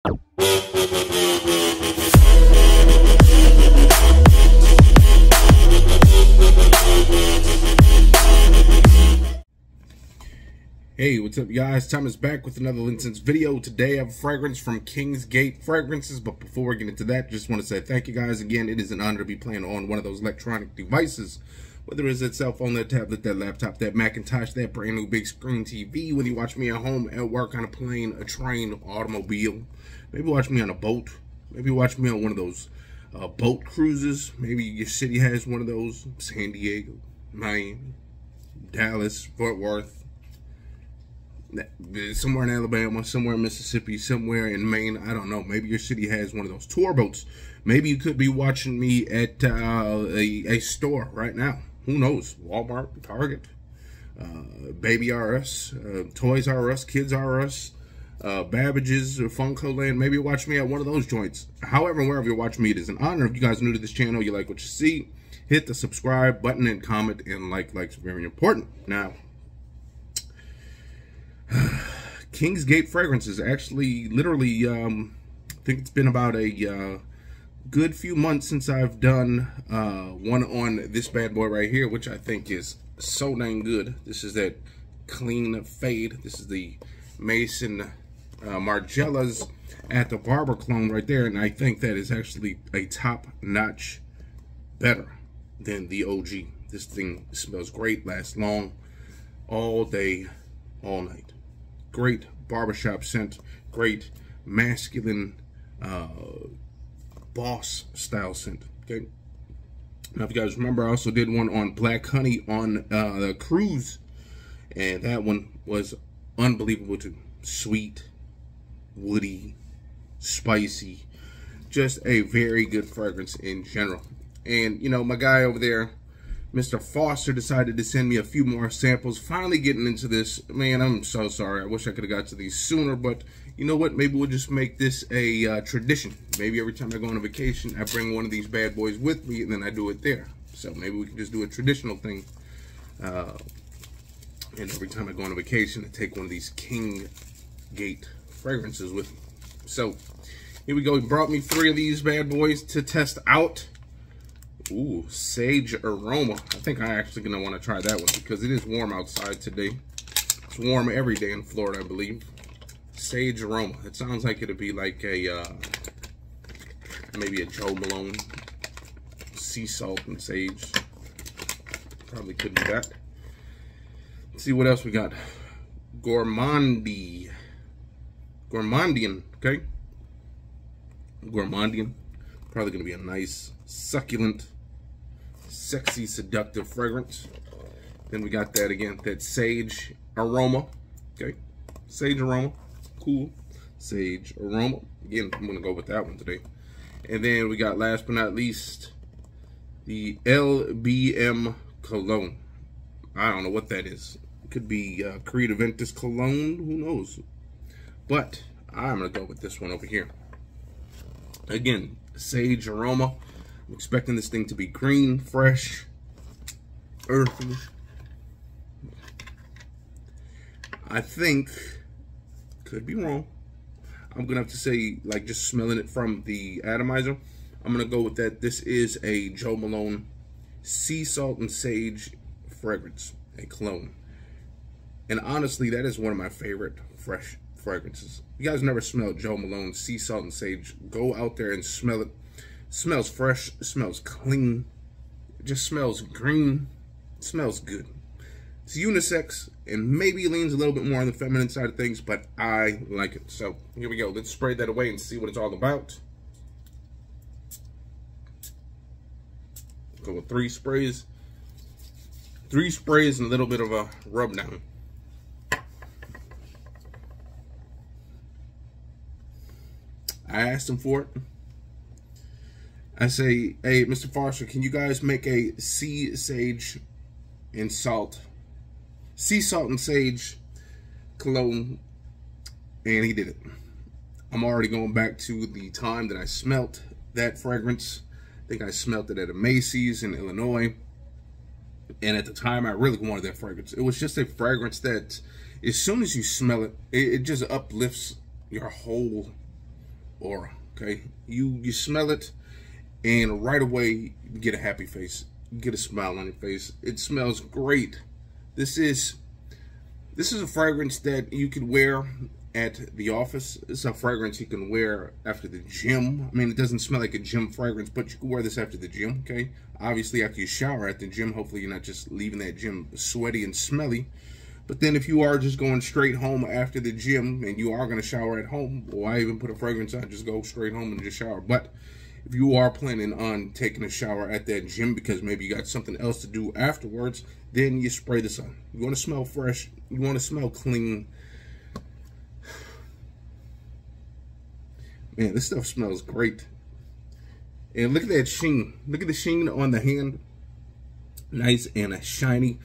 Hey, what's up, guys? Tom is back with another LinScents video. Today I have a fragrance from KingsGateFragrances, but before we get into that, just want to say thank you guys again. It is an honor to be playing on one of those electronic devices, whether it's that cell phone, that tablet, that laptop, that Macintosh, that brand new big screen TV, whether you watch me at home, at work, on a plane, a train, automobile, maybe watch me on a boat, maybe watch me on one of those boat cruises. Maybe your city has one of those: San Diego, Miami, Dallas, Fort Worth, somewhere in Alabama, somewhere in Mississippi, somewhere in Maine. I don't know. Maybe your city has one of those tour boats. Maybe you could be watching me at a store right now. Who knows? Walmart, Target, Baby R Us, Toys R Us, Kids R Us, Babbage's, Funko Land. Maybe you watch me at one of those joints. However, wherever you watch me, it is an honor. If you guys are new to this channel, you like what you see, hit the subscribe button and comment and like. Like's very important. Now, KingsGateFragrances, actually, literally, I think it's been about a good few months since I've done one on this bad boy right here, which I think is so dang good. This is that clean fade. This is the Mason Margiela's at the Barber clone right there, and I think that is actually a top-notch better than the OG. This thing smells great, lasts long, all day, all night. Great barbershop scent, great masculine boss style scent. Okay, now if you guys remember, I also did one on Black Honey on the cruise, and that one was unbelievable too. Sweet, woody, spicy, just a very good fragrance in general. And you know, my guy over there, Mr. Foster, decided to send me a few more samples. Finally getting into this. Man, I'm so sorry. I wish I could have got to these sooner, but you know what? Maybe we'll just make this a tradition. Maybe every time I go on a vacation, I bring one of these bad boys with me, and then I do it there. So maybe we can just do a traditional thing. And every time I go on a vacation, I take one of these KingsGate fragrances with me. So here we go. He brought me 3 of these bad boys to test out. Ooh, Sage Aroma. I think I'm actually going to want to try that one because it is warm outside today. It's warm every day in Florida, I believe. Sage Aroma. It sounds like it'd be like a, maybe a Joe Malone. Sea salt and sage. Probably could do that. Let's see what else we got. Gourmandian, okay? Gourmandian. Probably going to be a nice, succulent, sexy, seductive fragrance. Then we got that again, that Sage Aroma. Okay, Sage Aroma, cool. Sage Aroma. Again, I'm gonna go with that one today. And then we got, last but not least, the LBM Cologne. I don't know what that is. It could be Creative Ventus Cologne. Who knows? But I'm gonna go with this one over here. Again, Sage Aroma. I'm expecting this thing to be green, fresh, earthy. I think, could be wrong, I'm gonna have to say, like, just smelling it from the atomizer, I'm gonna go with that. This is a Joe Malone sea salt and sage fragrance, a cologne. And honestly, that is one of my favorite fresh fragrances. If you guys never smelled Joe Malone sea salt and sage, go out there and smell it. It smells fresh, it smells clean, it just smells green, it smells good. It's unisex and maybe leans a little bit more on the feminine side of things, but I like it. So here we go. Let's spray that away and see what it's all about. Go with 3 sprays. 3 sprays and a little bit of a rub down. I asked him for it. I say, hey, Mr. Foster, can you guys make a sea sage and salt, sea salt and sage cologne? And he did it. I'm already going back to the time that I smelt that fragrance. I think I smelt it at a Macy's in Illinois. And at the time, I really wanted that fragrance. It was just a fragrance that, as soon as you smell it, it just uplifts your whole aura. Okay, you smell it, and right away you get a happy face. You get a smile on your face. It smells great. This is a fragrance that you could wear at the office. It's a fragrance you can wear after the gym. I mean, it doesn't smell like a gym fragrance, but you can wear this after the gym, okay? Obviously, after you shower at the gym, hopefully you're not just leaving that gym sweaty and smelly. But then if you are just going straight home after the gym and you are going to shower at home, why even put a fragrance on? Just go straight home and just shower. But if you are planning on taking a shower at that gym because maybe you got something else to do afterwards, then you spray this on. You want to smell fresh. You want to smell clean. Man, this stuff smells great. And look at that sheen. Look at the sheen on the hand. Nice and shiny.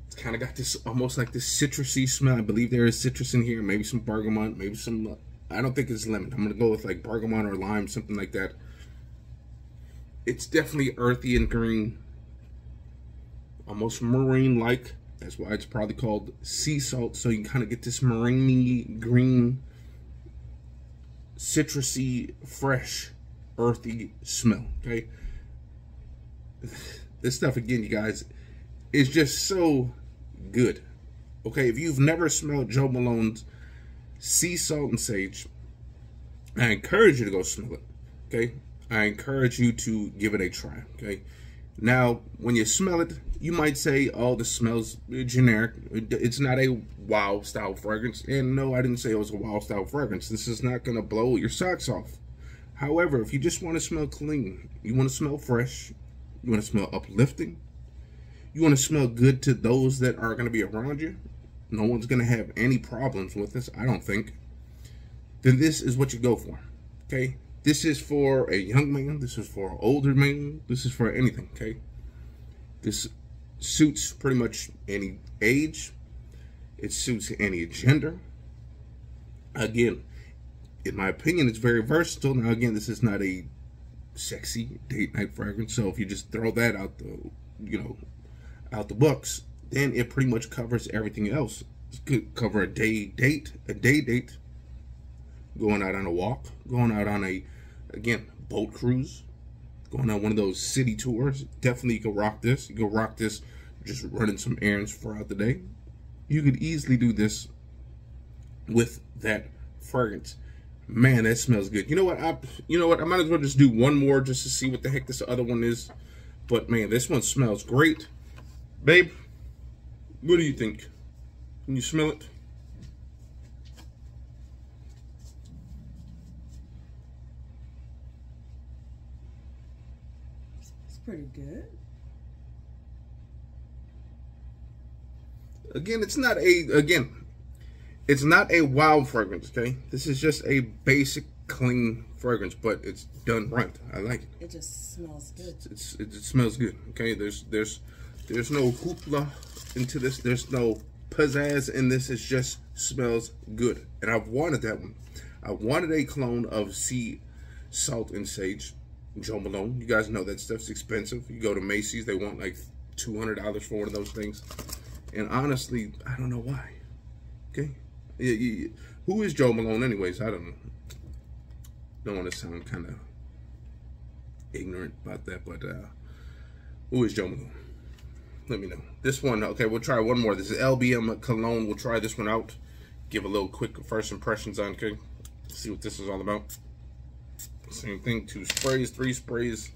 It's kind of got this almost like this citrusy smell. I believe there is citrus in here. Maybe some bergamot. Maybe some... I don't think it's lemon. I'm going to go with like bergamot or lime, something like that. It's definitely earthy and green. Almost marine-like. That's why it's probably called sea salt. So you kind of get this marine green, citrusy, fresh, earthy smell, okay? This stuff, again, you guys, is just so good, okay? If you've never smelled Jo Malone's Sea Salt and Sage, I encourage you to go smell it, okay? I encourage you to give it a try, okay? Now, when you smell it, you might say, oh, this smells generic. It's not a wow style fragrance. And no, I didn't say it was a wow style fragrance. This is not going to blow your socks off. However, if you just want to smell clean, you want to smell fresh, you want to smell uplifting, you want to smell good to those that are going to be around you, no one's going to have any problems with this, I don't think, then this is what you go for, okay? This is for a young man. This is for an older man. This is for anything, okay? This suits pretty much any age. It suits any gender. Again, in my opinion, it's very versatile. Now, again, this is not a sexy date night fragrance. So if you just throw that out the, out the books, then it pretty much covers everything else. It could cover a day date, going out on a walk, going out on a, again, boat cruise, going on one of those city tours. Definitely you can rock this. You can rock this just running some errands throughout the day. You could easily do this with that fragrance. Man, that smells good. You know what? I might as well just do one more just to see what the heck this other one is. But man, this one smells great. Babe, what do you think? Can you smell it? Pretty good. Again, it's not a wow fragrance, okay? This is just a basic clean fragrance, but it's done right. I like it. It just smells good. It smells good, okay? There's no hoopla into this. There's no pizzazz in this. It just smells good. And I've wanted that one. I wanted a clone of Sea Salt and Sage. Jo Malone. You guys know that stuff's expensive. You go to Macy's, they want like $200 for one of those things. And honestly, I don't know why. Okay? Who is Jo Malone anyways? I don't know. Don't want to sound kind of ignorant about that, but who is Jo Malone? Let me know. This one, okay, we'll try one more. This is LBM Cologne. We'll try this one out. Give a little quick first impressions on, okay? See what this is all about. Same thing, 2 sprays, 3 sprays.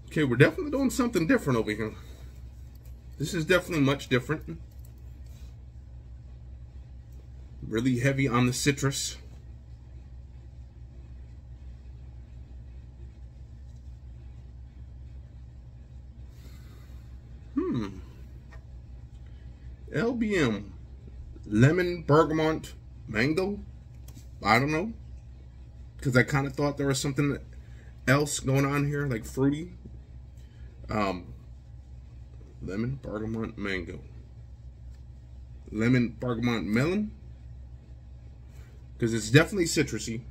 Okay, we're definitely doing something different over here. This is definitely much different. Really heavy on the citrus. LBM, lemon, bergamot, mango. I don't know, because I kind of thought there was something else going on here, like fruity. Lemon, bergamot, mango. Lemon, bergamot, melon, because it's definitely citrusy.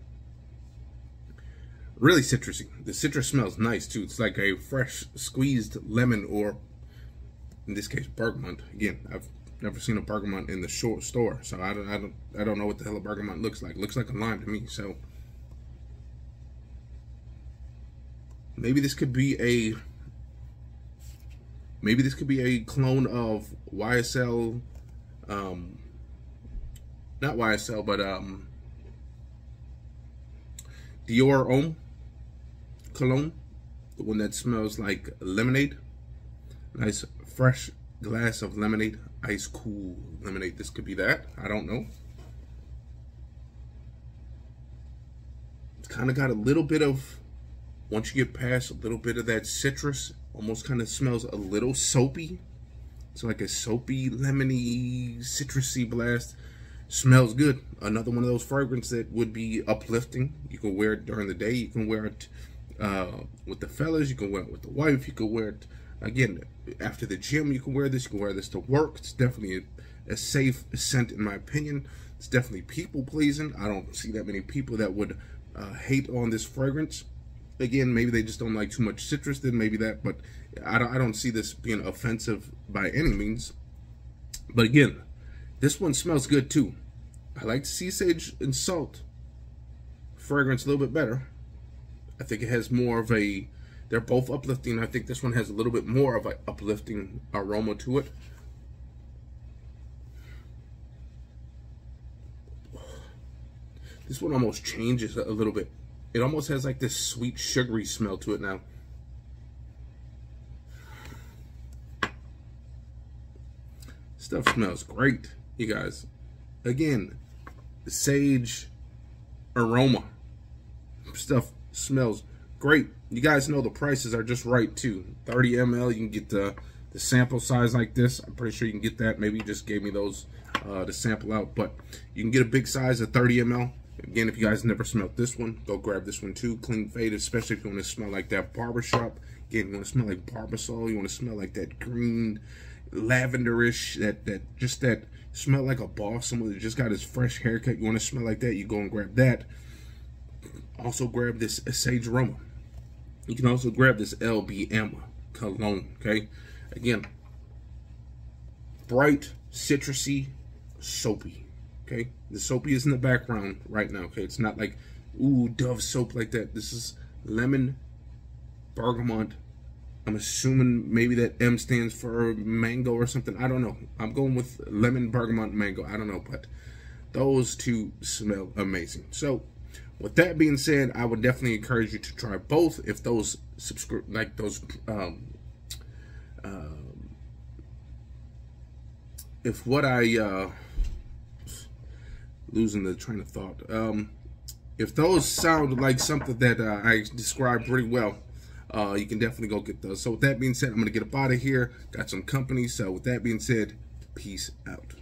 really citrusy. The citrus smells nice too. It's like a fresh squeezed lemon, or in this case bergamot. Again, I've never seen a bergamot in the store, so I don't know what the hell a bergamot looks like. It looks like a lime to me. So maybe this could be a clone of YSL, not YSL, but Dior Homme cologne, the one that smells like lemonade. Nice fresh glass of lemonade, ice cool lemonade. This could be that. I don't know. It's kind of got a little bit of, once you get past a little bit of that citrus, almost kind of smells a little soapy. It's like a soapy, lemony, citrusy blast. Smells good. Another one of those fragrances that would be uplifting. You can wear it during the day. You can wear it with the fellas. You can wear it with the wife. You can wear it, again, after the gym. You can wear this. You can wear this to work. It's definitely a safe scent, in my opinion. It's definitely people-pleasing. I don't see that many people that would hate on this fragrance. Again, maybe they just don't like too much citrus, then maybe that, but I don't see this being offensive by any means. But again, this one smells good too. I like sea sage and salt fragrance a little bit better. I think it has more of a, they're both uplifting. I think this one has a little bit more of an uplifting aroma to it. This one almost changes a little bit. It almost has like this sweet, sugary smell to it now. Stuff smells great, you guys. Again, sage aroma. Stuff smells great. You guys know the prices are just right too. 30 ml, you can get the sample size like this. I'm pretty sure you can get that. Maybe you just gave me those to sample out, but you can get a big size of 30 ml. Again, if you guys never smelled this one, go grab this one too. Clean Fade, especially if you want to smell like that barbershop. Again, you want to smell like Barbasol. You want to smell like that green, lavenderish, that smell like a boss. Someone that just got his fresh haircut. You want to smell like that, you go and grab that. Also grab this Sage Aroma. You can also grab this LBM cologne, okay? Again, bright, citrusy, soapy, okay? The soapy is in the background right now, okay? It's not like, ooh, Dove soap like that. This is lemon, bergamot. I'm assuming maybe that M stands for mango or something. I don't know. I'm going with lemon, bergamot, mango. I don't know, but those two smell amazing. So, with that being said, I would definitely encourage you to try both. If those if what I losing the train of thought. If those sound like something that I described pretty well, you can definitely go get those. So with that being said, I'm gonna get up out of here. Got some company. So with that being said, peace out.